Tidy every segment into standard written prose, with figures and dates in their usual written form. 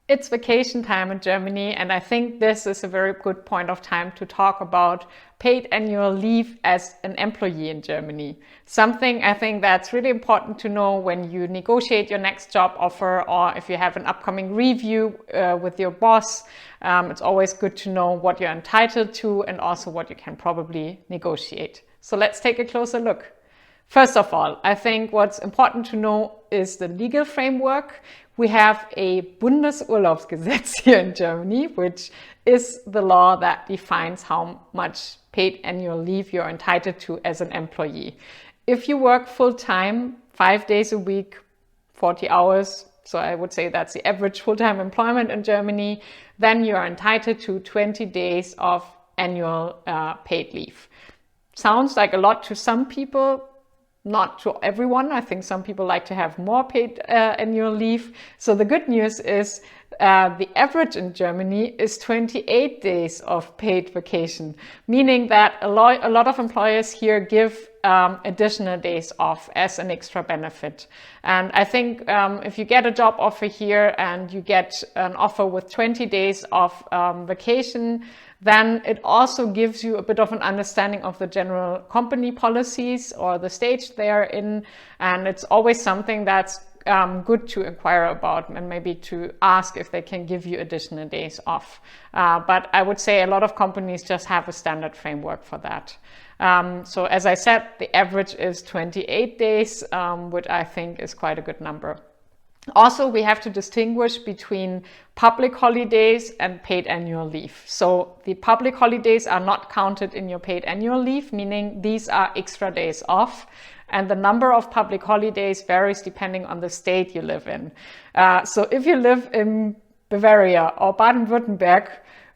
It's vacation time in Germany, and I think this is a very good point of time to talk about paid annual leave as an employee in Germany. Something I think that's really important to know when you negotiate your next job offer, or if you have an upcoming review with your boss. It's always good to know what you're entitled to and also what you can probably negotiate. So let's take a closer look. First of all, I think what's important to know is the legal framework. We have a Bundesurlaubsgesetz here in Germany, which is the law that defines how much paid annual leave you're entitled to as an employee. If you work full-time, 5 days a week, 40 hours, so I would say that's the average full-time employment in Germany, then you are entitled to 20 days of annual paid leave. Sounds like a lot to some people. Not to everyone. I think some people like to have more paid annual leave. So the good news is the average in Germany is 28 days of paid vacation, meaning that a lot of employers here give additional days off as an extra benefit. And I think if you get a job offer here and you get an offer with 20 days of vacation, then it also gives you a bit of an understanding of the general company policies or the stage they're in. And it's always something that's good to inquire about and maybe to ask if they can give you additional days off. But I would say a lot of companies just have a standard framework for that. So as I said, the average is 28 days, which I think is quite a good number. Also, we have to distinguish between public holidays and paid annual leave. So the public holidays are not counted in your paid annual leave, meaning these are extra days off. And the number of public holidays varies depending on the state you live in. So if you live in Bavaria or Baden-Württemberg,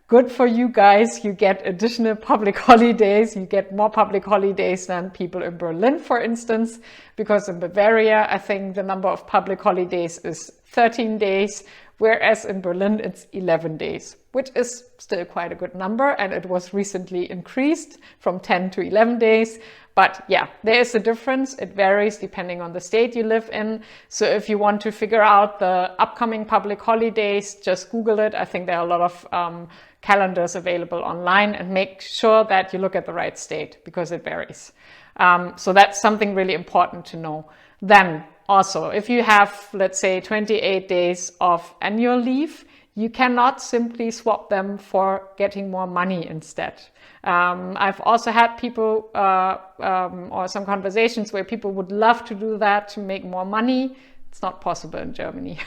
good for you guys, you get additional public holidays. You get more public holidays than people in Berlin, for instance, because in Bavaria, I think the number of public holidays is 13 days, whereas in Berlin, it's 11 days, which is still quite a good number. And it was recently increased from 10 to 11 days. But yeah, there is a difference. It varies depending on the state you live in. So if you want to figure out the upcoming public holidays, just Google it. I think there are a lot of calendars available online, and make sure that you look at the right state because it varies. So that's something really important to know. Then also, if you have, let's say, 28 days of annual leave, you cannot simply swap them for getting more money instead. I've also had people or some conversations where people would love to do that to make more money. It's not possible in Germany.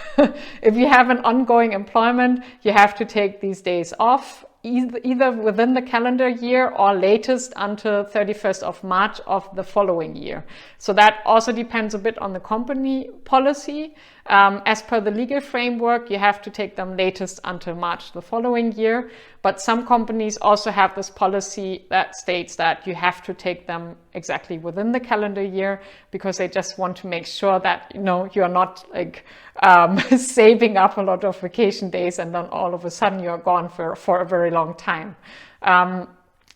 If you have an ongoing employment, you have to take these days off, either within the calendar year or latest until 31st of March of the following year. So that also depends a bit on the company policy. As per the legal framework, you have to take them latest until March the following year. But some companies also have this policy that states that you have to take them exactly within the calendar year, because they just want to make sure that, you know, you're not like saving up a lot of vacation days and then all of a sudden you're gone for a very long time.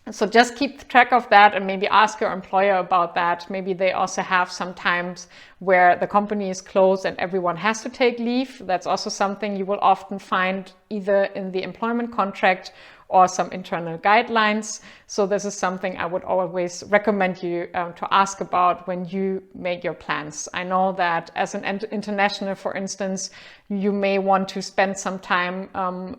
So just keep track of that and maybe ask your employer about that. Maybe they also have some times where the company is closed and everyone has to take leave. That's also something you will often find either in the employment contract or some internal guidelines. So this is something I would always recommend you to ask about when you make your plans. I know that as an international, for instance, you may want to spend some time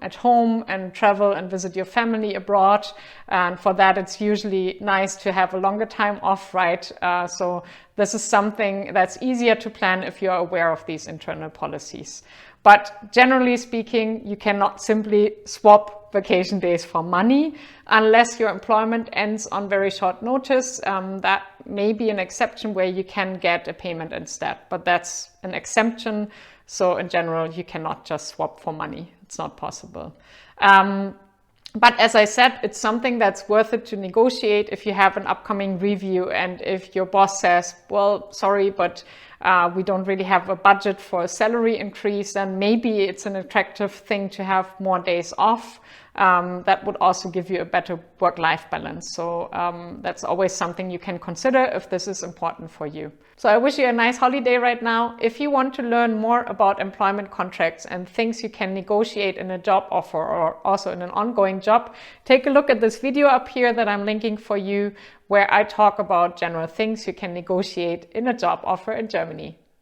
at home and travel and visit your family abroad. And for that, it's usually nice to have a longer time off, right? So this is something that's easier to plan if you're aware of these internal policies. But generally speaking, you cannot simply swap vacation days for money unless your employment ends on very short notice. That may be an exception where you can get a payment instead, but that's an exemption. So in general, you cannot just swap for money. It's not possible. But as I said, it's something that's worth it to negotiate if you have an upcoming review and if your boss says, well, sorry, but we don't really have a budget for a salary increase, then maybe it's an attractive thing to have more days off. That would also give you a better work-life balance. So that's always something you can consider if this is important for you. So I wish you a nice holiday right now. If you want to learn more about employment contracts and things you can negotiate in a job offer or also in an ongoing job, take a look at this video up here that I'm linking for you, where I talk about general things you can negotiate in a job offer in Germany.